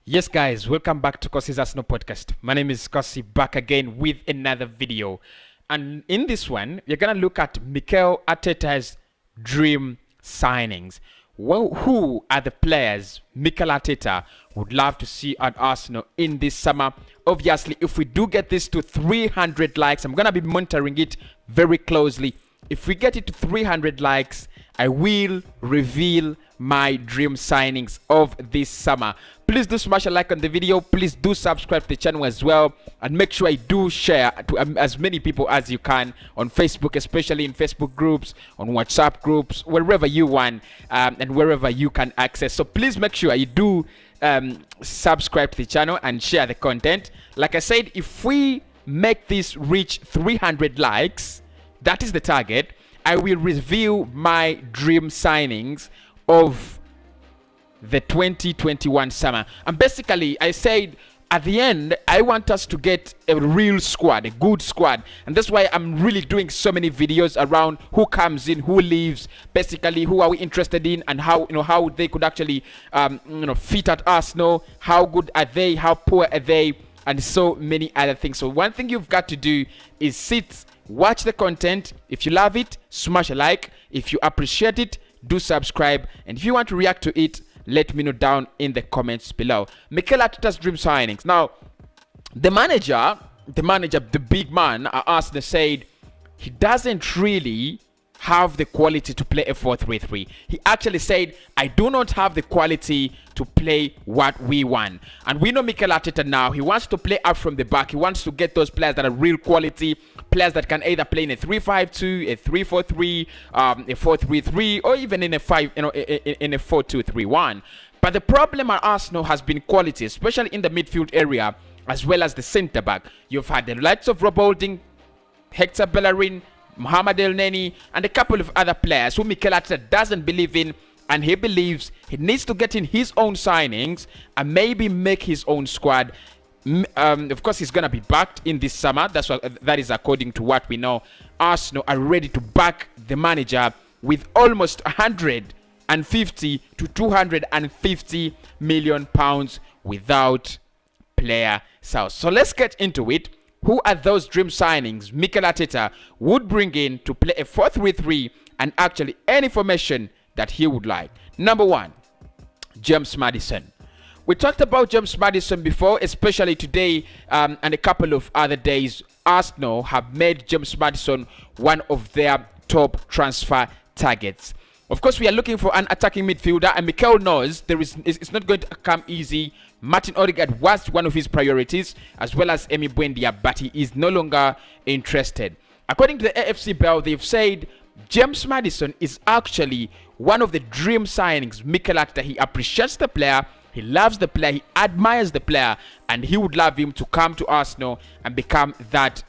Yes, guys, welcome back to Cossy's Arsenal podcast. My name is Cossy, back again with another video. And in this one, we're going to look at Mikel Arteta's dream signings. Well, who are the players Mikel Arteta would love to see at Arsenal in this summer? Obviously, if we do get this to 300 likes, I'm going to be monitoring it very closely. If we get it to 300 likes, I will reveal my dream signings of this summer. Please do smash a like on the video. Please do subscribe to the channel as well, and make sure I do share to as many people as you can on Facebook, especially in Facebook groups, on WhatsApp groups, wherever you want, and wherever you can access. So please make sure you do subscribe to the channel and share the content. Like I said, if we make this reach 300 likes, that is the target, I will reveal my dream signings of the 2021 summer. And basically, I said at the end, I want us to get a real squad, a good squad. And that's why I'm really doing so many videos around who comes in, who leaves, basically who are we interested in, and how how they could actually fit at Arsenal, how good are they, how poor are they, and so many other things. So one thing you've got to do is sit, watch the content. If you love it, smash a like. If you appreciate it, do subscribe. And if you want to react to it, let me know down in the comments below. Mikel Arteta's dream signings. Now, the manager, the big man at Arsenal said he doesn't really have the quality to play a 4-3-3. He actually said, I do not have the quality to play what we want. And we know Mikel Arteta now, he wants to play up from the back. He wants to get those players that are real quality, players that can either play in a 3-5-2, a 3-4-3, a 4-3-3, or even in a 4-2-3-1. But the problem at Arsenal has been quality, especially in the midfield area, as well as the centre back. You've had the likes of Rob Holding, Hector Bellerin, Mohamed El Neni, and a couple of other players who Mikel Arteta doesn't believe in, and he believes he needs to get in his own signings and maybe make his own squad. Of course, he's gonna be backed in this summer. That is according to what we know. Arsenal are ready to back the manager with almost 150 to 250 million pounds without player sales. So let's get into it. Who are those dream signings Mikel Arteta would bring in to play a 4-3-3 and actually any formation that he would like? Number one, James Madison. We talked about James Madison before, especially today and a couple of other days. Arsenal have made James Madison one of their top transfer targets. Of course, we are looking for an attacking midfielder, and Mikel knows it's not going to come easy. Martin Odegaard was one of his priorities, as well as Emi Buendia, but he is no longer interested. According to the AFC Bell, they've said James Madison is actually one of the dream signings. Mikel Arteta, he appreciates the player, he loves the player, he admires the player, and he would love him to come to Arsenal and become that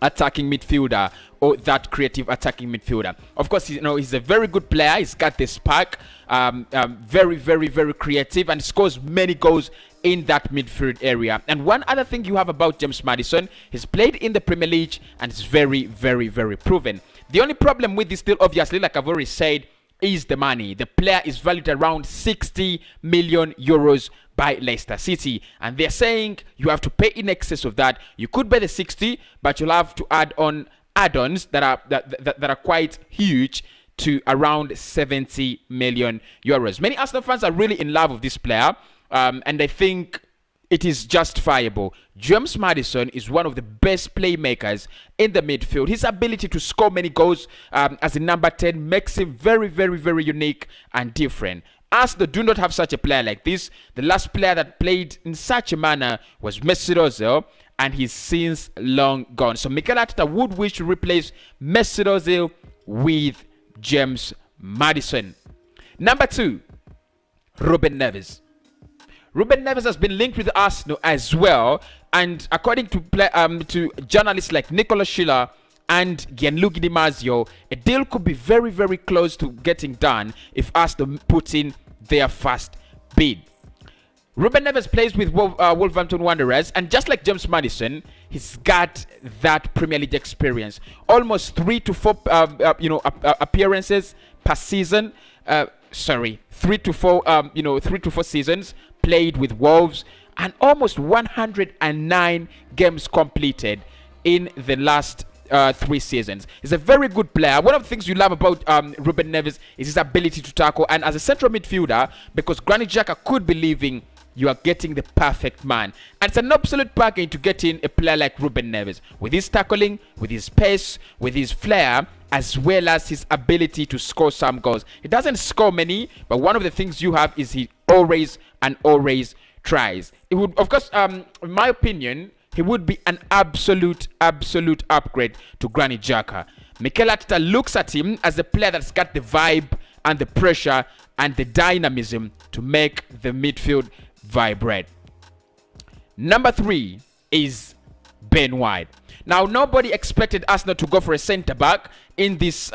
attacking midfielder, or that creative attacking midfielder. Of course, he's a very good player. He's got the spark, very, very, very creative, and scores many goals in that midfield area. And one other thing you have about James Madison, he's played in the Premier League and is very, very, very proven. The only problem with this deal, obviously, like I've already said, is the money. The player is valued around 60 million euros by Leicester City, and they're saying you have to pay in excess of that. You could pay the 60, but you'll have to add on add-ons that are quite huge, to around 70 million euros. Many Arsenal fans are really in love with this player, and I think it is justifiable. James Madison is one of the best playmakers in the midfield. His ability to score many goals as a number 10 makes him very, very, very unique and different. Arsenal do not have such a player like this. The last player that played in such a manner was Mesut Ozil, and he's since long gone. So Mikel Arteta would wish to replace Mesut Ozil with James Madison. Number two, Ruben Neves. Ruben Neves has been linked with Arsenal as well, and according to journalists like Nicolas Schiller and Gianluigi Di Marzio, a deal could be very, very close to getting done if Arsenal put in their first bid. Ruben Neves plays with Wolverhampton Wanderers, and just like James Madison, he's got that Premier League experience. Almost 3 to 4 appearances per season. 3 to 4 seasons played with Wolves, and almost 109 games completed in the last 3 seasons. He's a very good player. One of the things you love about Ruben Neves is his ability to tackle, and as a central midfielder, because Granit Xhaka could be leaving, you are getting the perfect man. And it's an absolute bargain to get in a player like Ruben Neves, with his tackling, with his pace, with his flair, as well as his ability to score some goals. He doesn't score many, but one of the things you have is he always tries. It would, of course, in my opinion, he would be an absolute upgrade to Granit Xhaka. Mikel Arteta looks at him as a player that's got the vibe and the pressure and the dynamism to make the midfield vibrate. Number 3 is Ben White. Now, nobody expected Arsenal to go for a centre back in this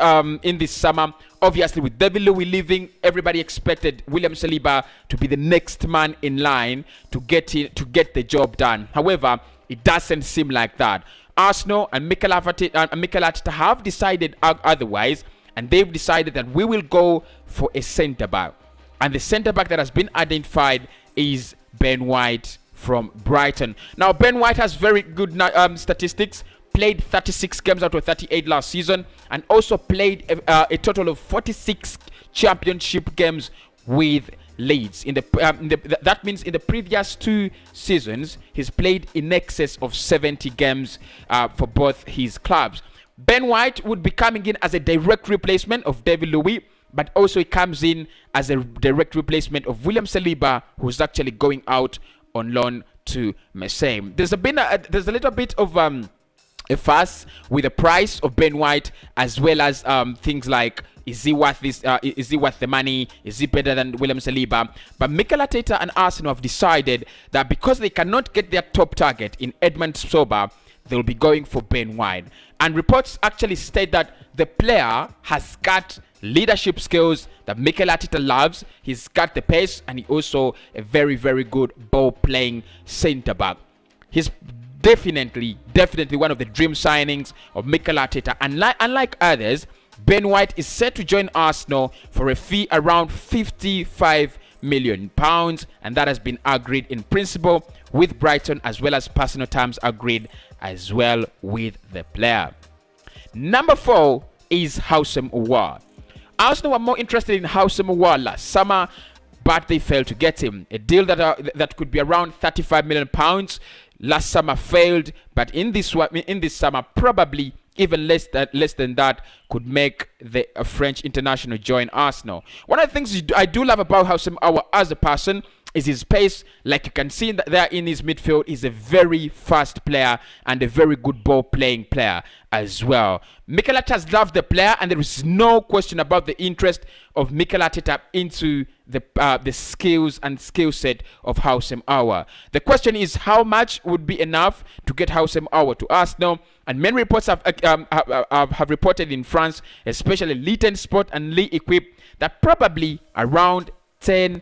summer. Obviously, with David Luiz leaving, everybody expected William Saliba to be the next man in line to get the job done. However, it doesn't seem like that. Arsenal and Mikel Arteta have decided otherwise, and they've decided that we will go for a centre back. And the centre back that has been identified is Ben White from Brighton. Now, Ben White has very good statistics. Played 36 games out of 38 last season, and also played a total of 46 championship games with Leeds. That means in the previous 2 seasons, he's played in excess of 70 games for both his clubs. Ben White would be coming in as a direct replacement of David Luiz, but also he comes in as a direct replacement of William Saliba, who's actually going out on loan to Marseille. There's a little bit of a fuss with the price of Ben White, as well as things like, is he worth this? Is he worth the money? Is he better than William Saliba? But Mikel Arteta and Arsenal have decided that because they cannot get their top target in Edmund Soba, they'll be going for Ben White. And reports actually state that the player has got leadership skills that Mikel Arteta loves. He's got the pace, and he also a very good ball playing centre back. He's definitely one of the dream signings of Mikel Arteta. And unlike others, Ben White is set to join Arsenal for a fee around £55 million, and that has been agreed in principle with Brighton, as well as personal terms agreed as well with the player. Number 4 is Houssem Aouar. Arsenal were more interested in Houssem Aouar last summer, but they failed to get him. A deal that could be around £35 million last summer failed, but in this summer, probably even less than that could make the French international join Arsenal. One of the things I do love about Houssem Aouar as a person is his pace. Like you can see there in his midfield, he's a very fast player and a very good ball playing player as well. Mikel Arteta has loved the player, and there is no question about the interest of Mikel Arteta into the skills and skill set of Houssem Aouar. The question is, how much would be enough to get Houssem Aouar to Arsenal? And many reports have reported in France, especially Litan Sport and L'Equipe, that probably around 20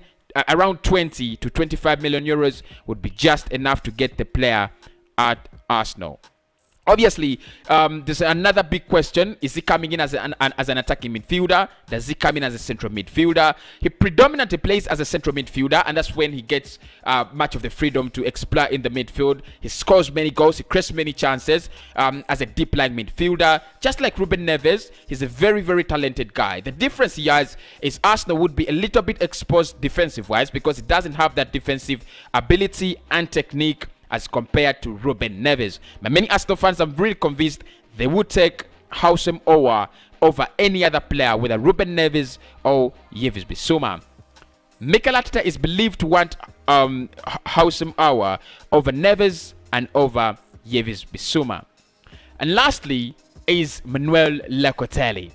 to 25 million euros would be just enough to get the player at Arsenal. Obviously, there's another big question. Is he coming in as an attacking midfielder? Does he come in as a central midfielder? He predominantly plays as a central midfielder, and that's when he gets much of the freedom to explore in the midfield. He scores many goals. He creates many chances as a deep line midfielder. Just like Ruben Neves, he's a very talented guy. The difference he has is Arsenal would be a little bit exposed defensive-wise because he doesn't have that defensive ability and technique as compared to Ruben Neves. But many Arsenal fans are really convinced they would take Houssem Aouar over any other player, whether Ruben Neves or Yves Bissouma. Mikel Arteta is believed to want Houssem Aouar over Neves and over Yves Bissouma. And lastly is Manuel Le Cortelli.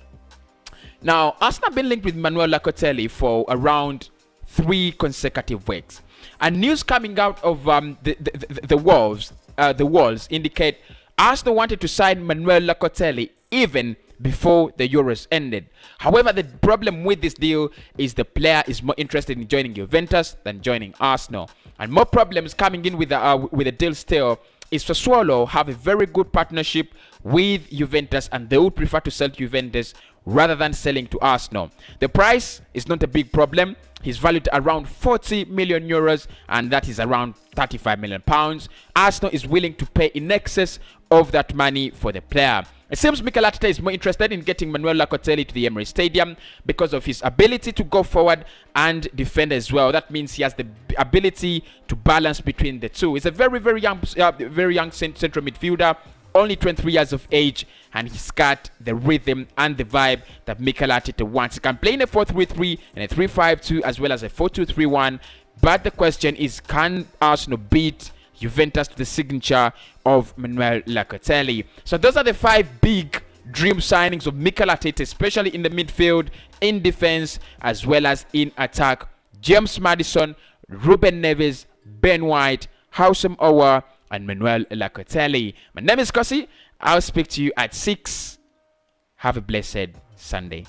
Now, Arsenal have been linked with Manuel Le Cortelli for around 3 consecutive weeks. And news coming out of the Wolves indicate Arsenal wanted to sign Manuel Le Cortelli even before the Euros ended. However, the problem with this deal is the player is more interested in joining Juventus than joining Arsenal. And more problems coming in with the deal still is Sassuolo have a very good partnership with Juventus, and they would prefer to sell to Juventus rather than selling to Arsenal. The price is not a big problem. He's valued at around 40 million euros, and that is around 35 million pounds. Arsenal is willing to pay in excess of that money for the player. It seems Mikel Arteta is more interested in getting Manuel Le Cortelli to the Emirates Stadium because of his ability to go forward and defend as well. That means he has the ability to balance between the two. He's a very young central midfielder, only 23 years of age, and he's got the rhythm and the vibe that Mikel Arteta wants. He can play in a 4-3-3 and a 3-5-2 as well as a 4-2-3-1. But the question is, can Arsenal beat Juventus to the signature of Manuel Le Cortelli? So those are the 5 big dream signings of Mikel Arteta, especially in the midfield, in defense, as well as in attack. James Madison, Ruben Neves, Ben White, Houssem Aouar, and Manuel Le Cortelli. My name is Cossy. I'll speak to you at 6. Have a blessed Sunday.